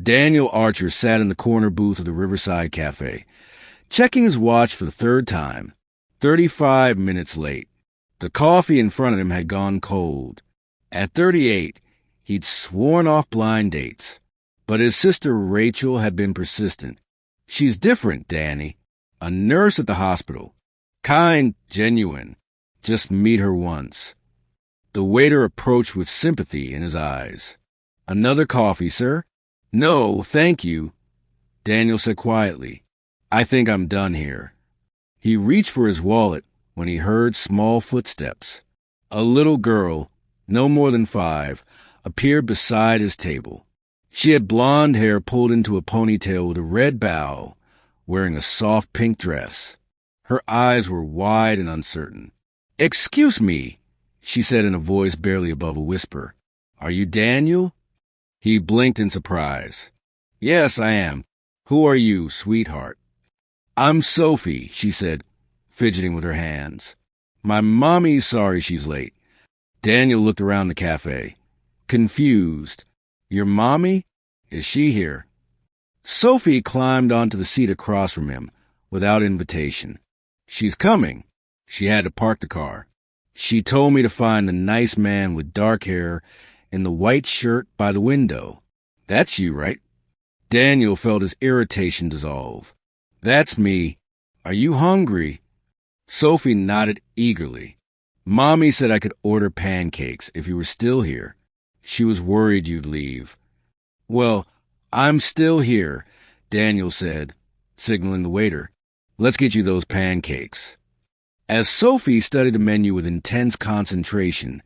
Daniel Archer sat in the corner booth of the Riverside Cafe, checking his watch for the third time. 35 minutes late. The coffee in front of him had gone cold. At 38, he'd sworn off blind dates. But his sister Rachel had been persistent. She's different, Danny. A nurse at the hospital. Kind, genuine. Just meet her once. The waiter approached with sympathy in his eyes. Another coffee, sir? No, thank you. Daniel said quietly, I think I'm done here. He reached for his wallet when he heard small footsteps. A little girl, no more than 5, appeared beside his table. She had blonde hair pulled into a ponytail with a red bow, wearing a soft pink dress. Her eyes were wide and uncertain. Excuse me, she said in a voice barely above a whisper. Are you Daniel? He blinked in surprise. Yes, I am. Who are you, sweetheart? I'm Sophie, she said, fidgeting with her hands. My mommy's sorry she's late. Daniel looked around the cafe, confused. Your mommy? Is she here? Sophie climbed onto the seat across from him, without invitation. She's coming. She had to park the car. She told me to find the nice man with dark hair in the white shirt by the window. That's you, right? Daniel felt his irritation dissolve. That's me. Are you hungry? Sophie nodded eagerly. Mommy said I could order pancakes if you were still here. She was worried you'd leave. Well, I'm still here, Daniel said, signaling the waiter. Let's get you those pancakes. As Sophie studied the menu with intense concentration,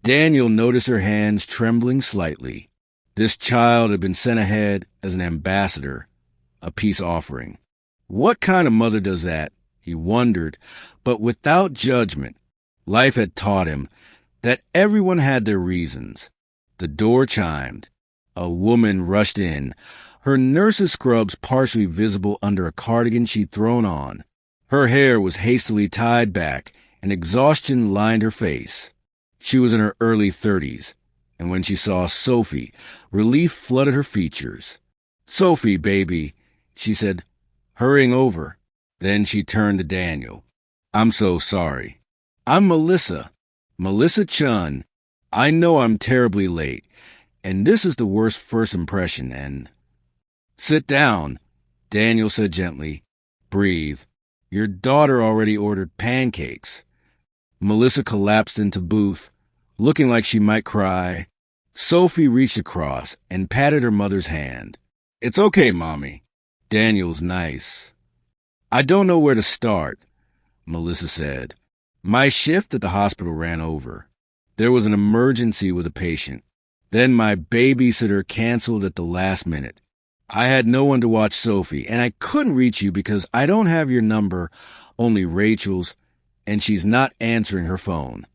Daniel noticed her hands trembling slightly. This child had been sent ahead as an ambassador, a peace offering. What kind of mother does that? He wondered, but without judgment. Life had taught him that everyone had their reasons. The door chimed. A woman rushed in, her nurse's scrubs partially visible under a cardigan she'd thrown on. Her hair was hastily tied back, and exhaustion lined her face. She was in her early 30s, and when she saw Sophie, relief flooded her features. Sophie, baby, she said, hurrying over. Then she turned to Daniel. I'm so sorry. I'm Melissa. Melissa Chun. I know I'm terribly late, and this is the worst first impression, and... Sit down, Daniel said gently. Breathe. Your daughter already ordered pancakes. Melissa collapsed into booth, looking like she might cry. Sophie reached across and patted her mother's hand. It's okay, Mommy. Daniel's nice. I don't know where to start, Melissa said. My shift at the hospital ran over. There was an emergency with a patient. Then my babysitter canceled at the last minute. I had no one to watch Sophie, and I couldn't reach you because I don't have your number, only Rachel's, and she's not answering her phone.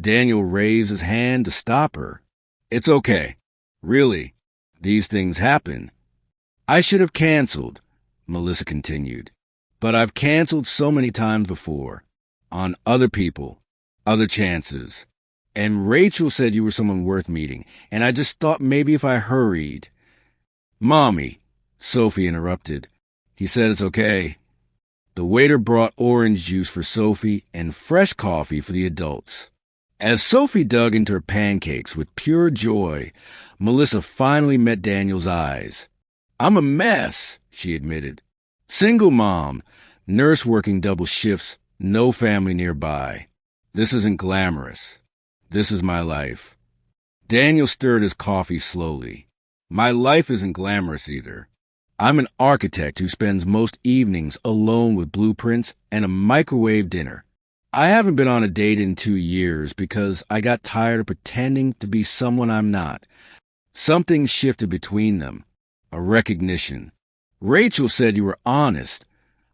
Daniel raised his hand to stop her. It's okay. Really, these things happen. I should have canceled, Melissa continued. But I've canceled so many times before. On other people, other chances. And Rachel said you were someone worth meeting, and I just thought maybe if I hurried. Mommy, Sophie interrupted. He said it's okay. The waiter brought orange juice for Sophie and fresh coffee for the adults. As Sophie dug into her pancakes with pure joy, Melissa finally met Daniel's eyes. I'm a mess, she admitted. Single mom, nurse working double shifts, no family nearby. This isn't glamorous. This is my life. Daniel stirred his coffee slowly. My life isn't glamorous either. I'm an architect who spends most evenings alone with blueprints and a microwave dinner. I haven't been on a date in 2 years because I got tired of pretending to be someone I'm not. Something shifted between them. A recognition. Rachel said you were honest,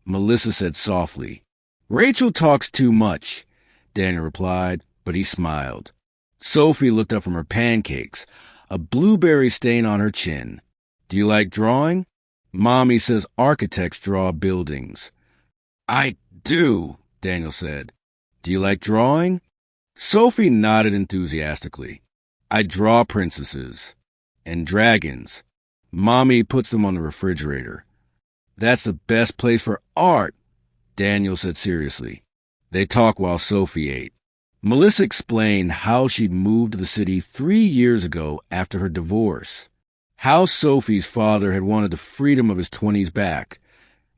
Melissa said softly. Rachel talks too much, Daniel replied, but he smiled. Sophie looked up from her pancakes, a blueberry stain on her chin. Do you like drawing? Mommy says architects draw buildings. I do, Daniel said. Do you like drawing? Sophie nodded enthusiastically. I draw princesses and dragons. Mommy puts them on the refrigerator. That's the best place for art, Daniel said seriously. They talked while Sophie ate. Melissa explained how she'd moved to the city 3 years ago after her divorce. How Sophie's father had wanted the freedom of his 20s back,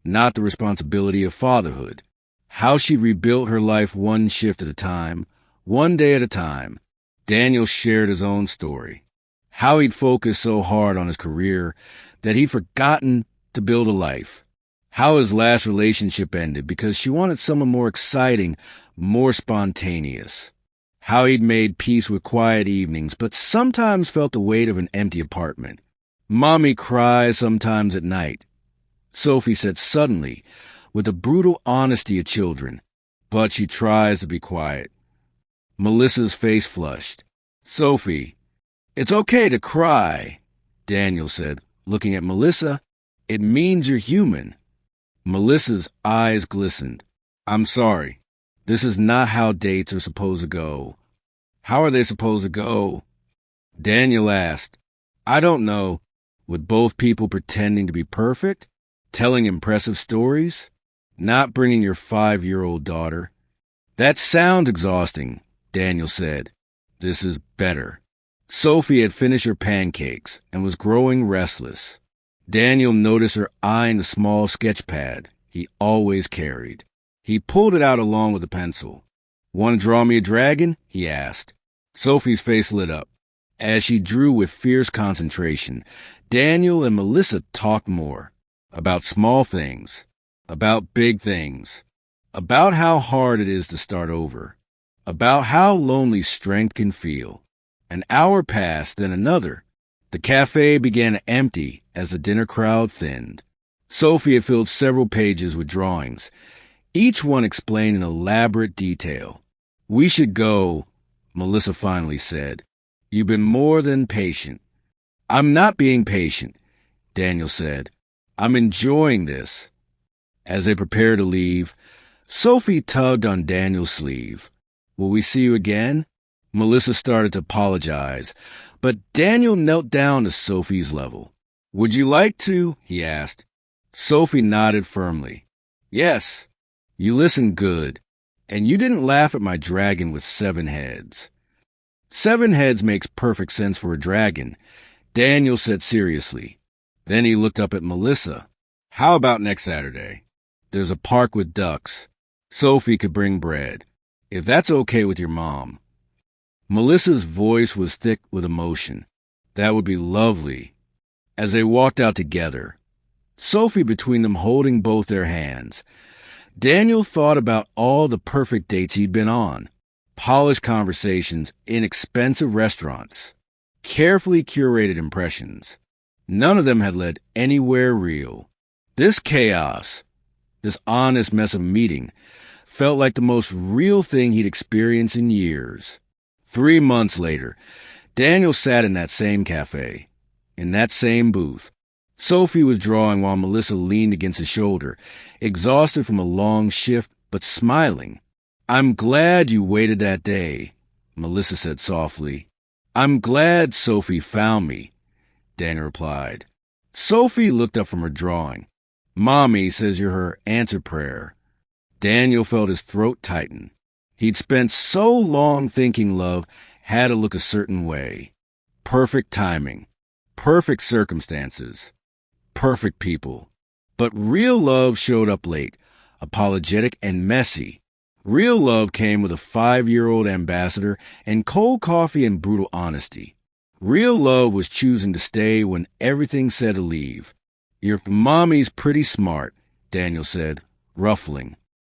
not the responsibility of fatherhood. How she rebuilt her life one shift at a time, one day at a time. Daniel shared his own story. How he'd focused so hard on his career that he'd forgotten to build a life. How his last relationship ended because she wanted someone more exciting, more spontaneous. How he'd made peace with quiet evenings, but sometimes felt the weight of an empty apartment. Mommy cries sometimes at night, Sophie said suddenly, with the brutal honesty of children, but she tries to be quiet. Melissa's face flushed. Sophie, it's okay to cry, Daniel said, looking at Melissa. It means you're human. Melissa's eyes glistened. I'm sorry. This is not how dates are supposed to go. How are they supposed to go? Daniel asked. I don't know. With both people pretending to be perfect? Telling impressive stories? Not bringing your 5-year-old daughter? That sounds exhausting, Daniel said. This is better. Sophie had finished her pancakes and was growing restless. Daniel noticed her eyeing the small sketch pad he always carried. He pulled it out along with a pencil. Want to draw me a dragon? He asked. Sophie's face lit up. As she drew with fierce concentration, Daniel and Melissa talked more. About small things. About big things. About how hard it is to start over. About how lonely strength can feel. An hour passed, then another. The cafe began to empty as the dinner crowd thinned. Sophie had filled several pages with drawings, each one explained in elaborate detail. We should go, Melissa finally said. You've been more than patient. I'm not being patient, Daniel said. I'm enjoying this. As they prepared to leave, Sophie tugged on Daniel's sleeve. Will we see you again? Melissa started to apologize, but Daniel knelt down to Sophie's level. Would you like to? He asked. Sophie nodded firmly. Yes. You listened good, and you didn't laugh at my dragon with 7 heads. 7 heads makes perfect sense for a dragon, Daniel said seriously. Then he looked up at Melissa. How about next Saturday? There's a park with ducks. Sophie could bring bread, if that's okay with your mom. Melissa's voice was thick with emotion. That would be lovely. As they walked out together, Sophie between them holding both their hands, Daniel thought about all the perfect dates he'd been on. Polished conversations in expensive restaurants. Carefully curated impressions. None of them had led anywhere real. This chaos, this honest mess of meeting, felt like the most real thing he'd experienced in years. 3 months later, Daniel sat in that same cafe, in that same booth. Sophie was drawing while Melissa leaned against his shoulder, exhausted from a long shift, but smiling. I'm glad you waited that day, Melissa said softly. I'm glad Sophie found me, Daniel replied. Sophie looked up from her drawing. Mommy says you're her answer prayer. Daniel felt his throat tighten. He'd spent so long thinking love had to look a certain way. Perfect timing. Perfect circumstances. Perfect people. But real love showed up late, apologetic and messy. Real love came with a 5-year-old ambassador and cold coffee and brutal honesty. Real love was choosing to stay when everything said to leave. Your mommy's pretty smart, Daniel said, ruffling.